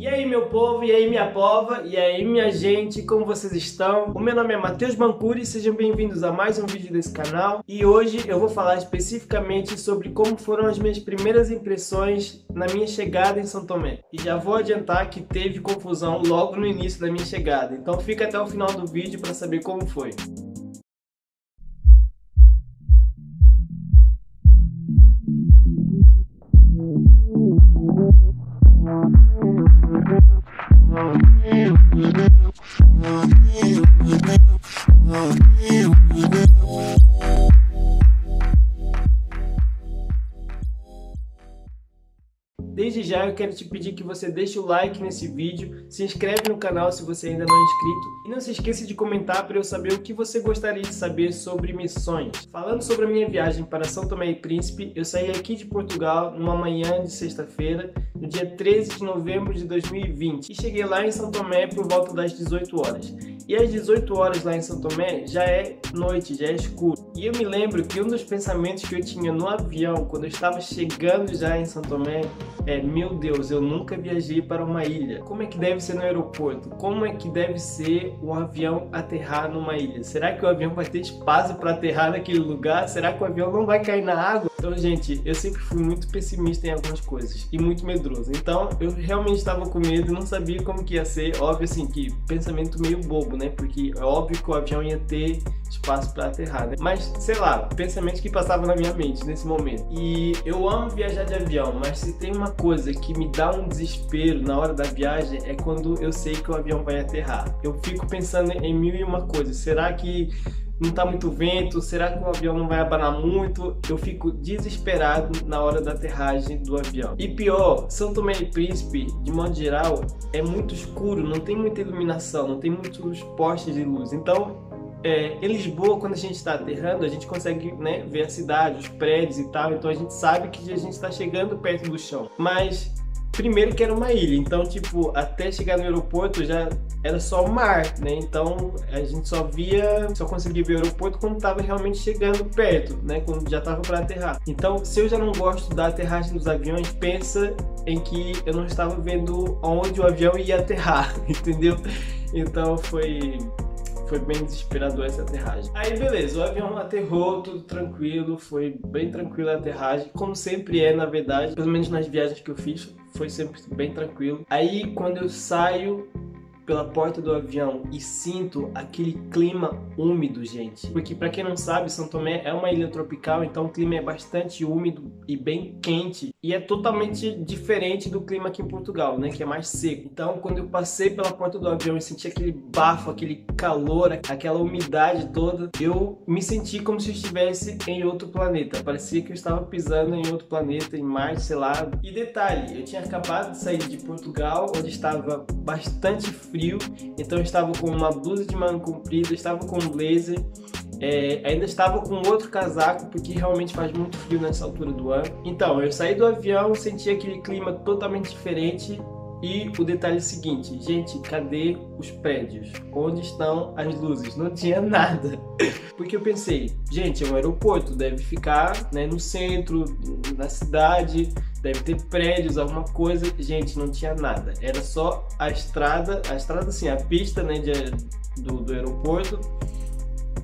E aí meu povo, e aí minha pova, e aí minha gente, como vocês estão? O meu nome é Matheus Bancuri, sejam bem-vindos a mais um vídeo desse canal. E hoje eu vou falar especificamente sobre como foram as minhas primeiras impressões na minha chegada em São Tomé. E já vou adiantar que teve confusão logo no início da minha chegada, então fica até o final do vídeo para saber como foi. Desde já eu quero te pedir que você deixe o like nesse vídeo, se inscreve no canal se você ainda não é inscrito e não se esqueça de comentar para eu saber o que você gostaria de saber sobre missões. Falando sobre a minha viagem para São Tomé e Príncipe, eu saí aqui de Portugal numa manhã de sexta-feira, no dia 13 de novembro de 2020 e cheguei lá em São Tomé por volta das 18 horas. E às 18 horas lá em São Tomé já é noite, já é escuro. E eu me lembro que um dos pensamentos que eu tinha no avião, quando eu estava chegando já em São Tomé, é: meu Deus, eu nunca viajei para uma ilha. Como é que deve ser no aeroporto? Como é que deve ser o avião aterrar numa ilha? Será que o avião vai ter espaço para aterrar naquele lugar? Será que o avião não vai cair na água? Então, gente, eu sempre fui muito pessimista em algumas coisas e muito medroso. Então, eu realmente estava com medo e não sabia como que ia ser. Óbvio, assim, que pensamento meio bobo, né? Porque é óbvio que o avião ia ter espaço para aterrar, né? Mas, sei lá, pensamentos que passavam na minha mente nesse momento. E eu amo viajar de avião, mas se tem uma coisa que me dá um desespero na hora da viagem é quando eu sei que o avião vai aterrar. Eu fico pensando em mil e uma coisas. Será que não tá muito vento? Será que o avião não vai abanar muito? Eu fico desesperado na hora da aterragem do avião. E pior, São Tomé e Príncipe, de modo geral, é muito escuro, não tem muita iluminação, não tem muitos postes de luz. Então, em Lisboa, quando a gente está aterrando, a gente consegue, né, ver a cidade, os prédios e tal, então a gente sabe que a gente está chegando perto do chão. Mas primeiro que era uma ilha, então tipo, até chegar no aeroporto já era só o mar, né? Então a gente só conseguia ver o aeroporto quando estava realmente chegando perto, né? Quando já estava para aterrar. Então, se eu já não gosto da aterragem dos aviões, pensa em que eu não estava vendo onde o avião ia aterrar, entendeu? Então foi bem desesperador essa aterragem. Aí beleza, o avião aterrou, tudo tranquilo, foi bem tranquila a aterragem, como sempre é, na verdade, pelo menos nas viagens que eu fiz, foi sempre bem tranquilo. Aí quando eu saio pela porta do avião e sinto aquele clima úmido, gente, porque para quem não sabe, São Tomé é uma ilha tropical, então o clima é bastante úmido e bem quente e é totalmente diferente do clima aqui em Portugal, né, que é mais seco. Então quando eu passei pela porta do avião e senti aquele bafo, aquele calor, aquela umidade toda, eu me senti como se eu estivesse em outro planeta. Parecia que eu estava pisando em outro planeta, em Marte, sei lá. E detalhe, eu tinha acabado de sair de Portugal, onde estava bastante frio, então eu estava com uma blusa de manga comprida, estava com um blazer, ainda estava com outro casaco, porque realmente faz muito frio nessa altura do ano. Então eu saí do avião, senti aquele clima totalmente diferente. E o detalhe é o seguinte, gente, cadê os prédios? Onde estão as luzes? Não tinha nada. Porque eu pensei, gente, é um aeroporto, deve ficar, né, no centro, na cidade, deve ter prédios, alguma coisa. Gente, não tinha nada. Era só a estrada assim, a pista, né, do aeroporto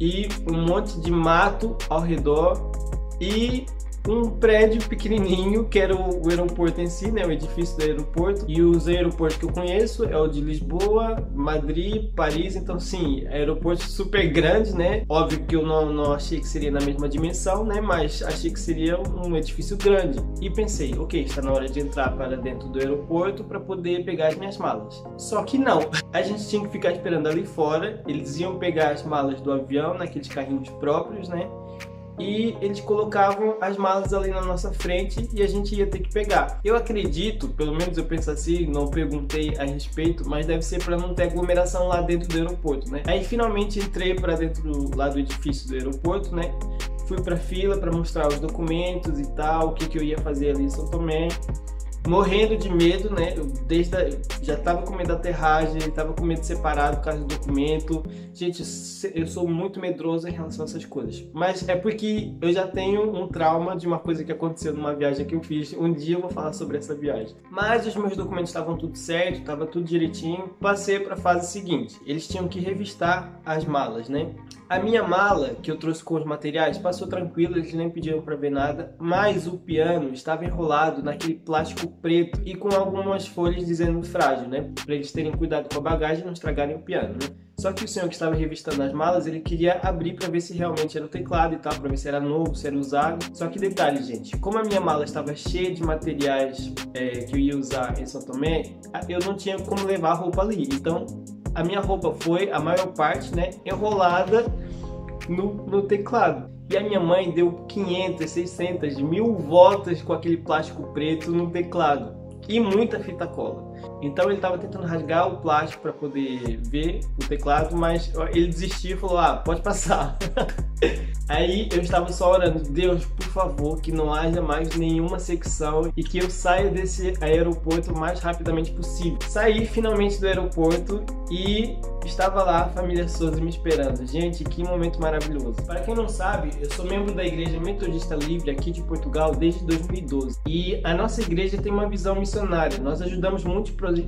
e um monte de mato ao redor e um prédio pequenininho que era o aeroporto em si, né, o edifício do aeroporto. E os aeroportos que eu conheço é o de Lisboa, Madrid, Paris. Então sim, aeroportos super grandes, né? Óbvio que eu não achei que seria na mesma dimensão, né, mas achei que seria um edifício grande. E pensei, ok, está na hora de entrar para dentro do aeroporto para poder pegar as minhas malas. Só que não, a gente tinha que ficar esperando ali fora. Eles iam pegar as malas do avião naqueles carrinhos próprios, né? E eles colocavam as malas ali na nossa frente e a gente ia ter que pegar. Eu acredito, pelo menos eu penso assim, não perguntei a respeito, mas deve ser para não ter aglomeração lá dentro do aeroporto, né? Aí finalmente entrei para dentro lá do edifício do aeroporto, né? Fui para fila para mostrar os documentos e tal, o que eu ia fazer ali em São Tomé. morrendo de medo, né? Já estava com medo da aterragem, estava com medo de separado por causa do documento. Gente, eu sou muito medroso em relação a essas coisas. Mas é porque eu já tenho um trauma de uma coisa que aconteceu numa viagem que eu fiz. Um dia eu vou falar sobre essa viagem. Mas os meus documentos estavam tudo certo, estava tudo direitinho. Passei para a fase seguinte. Eles tinham que revistar as malas, né? A minha mala, que eu trouxe com os materiais, passou tranquilo, eles nem pediram para ver nada, mas o piano estava enrolado naquele plástico preto e com algumas folhas dizendo frágil, né? Para eles terem cuidado com a bagagem e não estragarem o piano, né? Só que o senhor que estava revistando as malas, ele queria abrir para ver se realmente era o teclado e tal, para ver se era novo, se era usado. Só que detalhe, gente, como a minha mala estava cheia de materiais que eu ia usar em São Tomé, eu não tinha como levar a roupa ali. Então, a minha roupa foi, a maior parte, né, enrolada no teclado. E a minha mãe deu 500, 600, 1000 voltas com aquele plástico preto no teclado. E muita fita cola. Então ele estava tentando rasgar o plástico para poder ver o teclado, mas ele desistiu e falou, pode passar. Aí eu estava só orando, Deus, por favor, que não haja mais nenhuma secção e que eu saia desse aeroporto o mais rapidamente possível. Saí finalmente do aeroporto e estava lá a família Souza me esperando. Gente, que momento maravilhoso. Para quem não sabe, eu sou membro da Igreja Metodista Livre aqui de Portugal desde 2012. E a nossa igreja tem uma visão missionária. Nós ajudamos muitos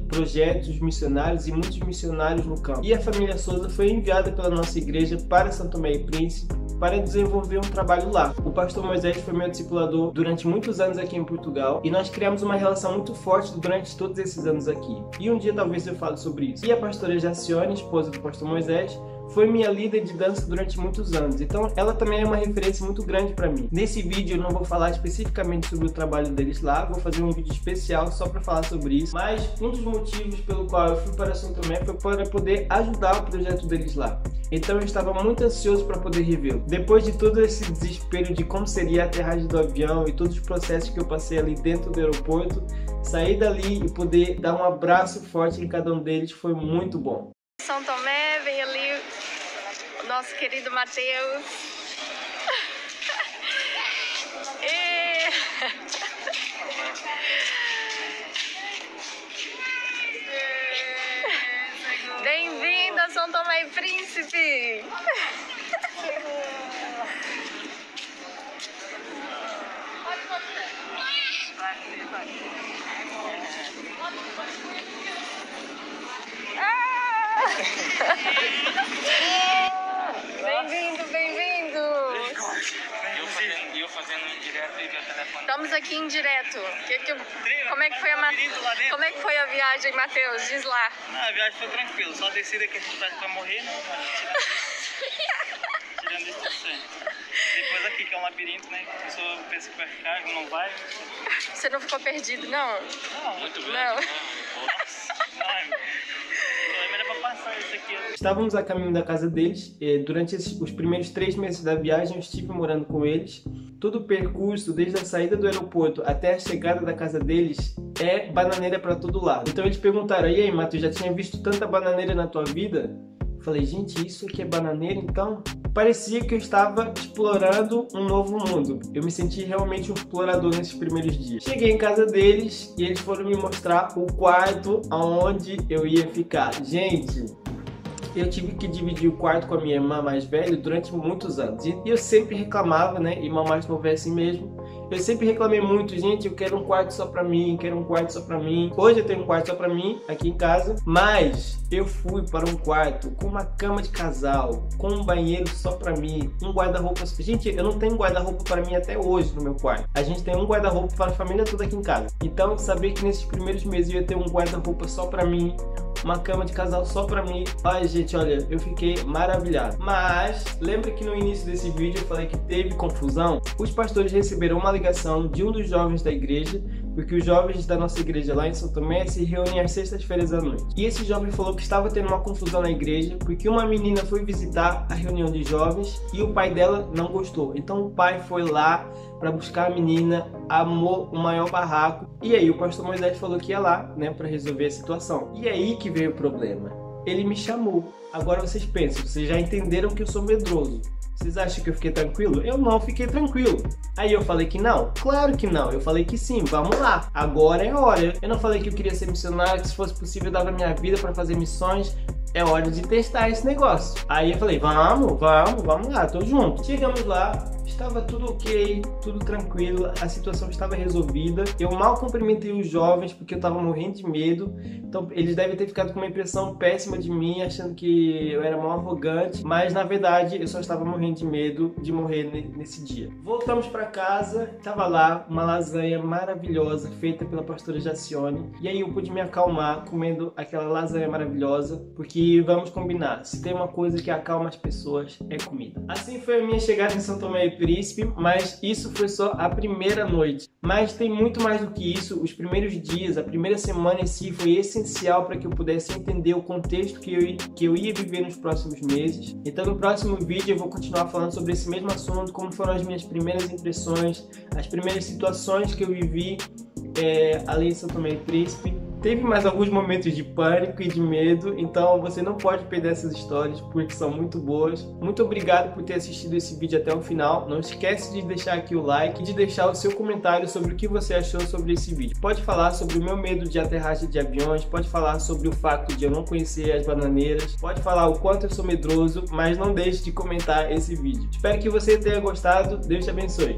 projetos missionários e muitos missionários no campo. E a família Souza foi enviada pela nossa igreja para São Tomé e Príncipe para desenvolver um trabalho lá. O pastor Moisés foi meu discipulador durante muitos anos aqui em Portugal e nós criamos uma relação muito forte durante todos esses anos aqui. E um dia talvez eu fale sobre isso. E a pastora Jacione, esposa do pastor Moisés, foi minha líder de dança durante muitos anos, então ela também é uma referência muito grande para mim. Nesse vídeo eu não vou falar especificamente sobre o trabalho deles lá, vou fazer um vídeo especial só para falar sobre isso, mas um dos motivos pelo qual eu fui para São Tomé foi para poder ajudar o projeto deles lá. Então eu estava muito ansioso para poder revê-lo. Depois de todo esse desespero de como seria a aterragem do avião e todos os processos que eu passei ali dentro do aeroporto, sair dali e poder dar um abraço forte em cada um deles foi muito bom. São Tomé, vem ali o nosso querido Mateus. Bem-vindo a São Tomé e Príncipe! Bem-vindo, bem-vindo! Eu fazendo em direto e meu telefone. Estamos aqui em direto. Como é que foi a viagem, Matheus? Diz lá. A viagem foi tranquila, só a descida que a gente faz pra morrer, né? Tirando isso tudo certo. Depois aqui, que é um labirinto, né? A pessoa pensa que vai ficar, não vai. Você não ficou perdido, não? Não, muito grande. Não. Não, era pra passar isso aqui. Estávamos a caminho da casa deles. Durante os primeiros 3 meses da viagem eu estive morando com eles. Todo o percurso, desde a saída do aeroporto até a chegada da casa deles, é bananeira para todo lado. Então eles perguntaram, e aí, Matheus, já tinha visto tanta bananeira na tua vida? Eu falei, gente, isso aqui é bananeira então? Parecia que eu estava explorando um novo mundo. Eu me senti realmente um explorador nesses primeiros dias. Cheguei em casa deles e eles foram me mostrar o quarto onde eu ia ficar. Gente, eu tive que dividir o quarto com a minha irmã mais velha durante muitos anos. E eu sempre reclamava, né? Irmã mais nova é assim mesmo. Eu sempre reclamei muito, gente, eu quero um quarto só pra mim, quero um quarto só pra mim. Hoje eu tenho um quarto só pra mim, aqui em casa. Mas eu fui para um quarto com uma cama de casal, com um banheiro só pra mim, um guarda-roupa. Gente, eu não tenho guarda-roupa para mim até hoje no meu quarto. A gente tem um guarda-roupa para a família toda aqui em casa. Então, saber que nesses primeiros meses eu ia ter um guarda-roupa só pra mim, uma cama de casal só pra mim. Ai, gente, olha, eu fiquei maravilhado. Mas, lembra que no início desse vídeo eu falei que teve confusão? Os pastores receberam uma ligação de um dos jovens da igreja, porque os jovens da nossa igreja lá em São Tomé se reúnem às sextas-feiras à noite. E esse jovem falou que estava tendo uma confusão na igreja, porque uma menina foi visitar a reunião de jovens e o pai dela não gostou. Então o pai foi lá para buscar a menina, armou o maior barraco. E aí o pastor Moisés falou que ia lá, né, para resolver a situação. E aí que veio o problema. ele me chamou. Agora vocês pensam, vocês já entenderam que eu sou medroso. Vocês acham que eu fiquei tranquilo? Eu não fiquei tranquilo. Aí eu falei que não? Claro que não. Eu falei que sim, vamos lá. Agora é hora. Eu não falei que eu queria ser missionário, que se fosse possível eu dava minha vida para fazer missões. É hora de testar esse negócio. Aí eu falei, vamos lá, tô junto. Chegamos lá, estava tudo ok, tudo tranquilo, a situação estava resolvida. Eu mal cumprimentei os jovens porque eu estava morrendo de medo. Então eles devem ter ficado com uma impressão péssima de mim, achando que eu era mal arrogante. Mas na verdade eu só estava morrendo de medo de morrer nesse dia. Voltamos para casa, estava lá uma lasanha maravilhosa feita pela pastora Jacione. E aí eu pude me acalmar comendo aquela lasanha maravilhosa, porque vamos combinar, se tem uma coisa que acalma as pessoas, é comida. Assim foi a minha chegada em São Tomé e Príncipe, mas isso foi só a primeira noite. Mas tem muito mais do que isso. Os primeiros dias, a primeira semana em si foi essencial para que eu pudesse entender o contexto que eu ia viver nos próximos meses. Então no próximo vídeo eu vou continuar falando sobre esse mesmo assunto, como foram as minhas primeiras impressões, as primeiras situações que eu vivi ali em São Tomé e Príncipe. Teve mais alguns momentos de pânico e de medo, então você não pode perder essas histórias porque são muito boas. Muito obrigado por ter assistido esse vídeo até o final. Não esquece de deixar aqui o like e de deixar o seu comentário sobre o que você achou sobre esse vídeo. Pode falar sobre o meu medo de aterragem de aviões, pode falar sobre o fato de eu não conhecer as bananeiras, pode falar o quanto eu sou medroso, mas não deixe de comentar esse vídeo. Espero que você tenha gostado. Deus te abençoe.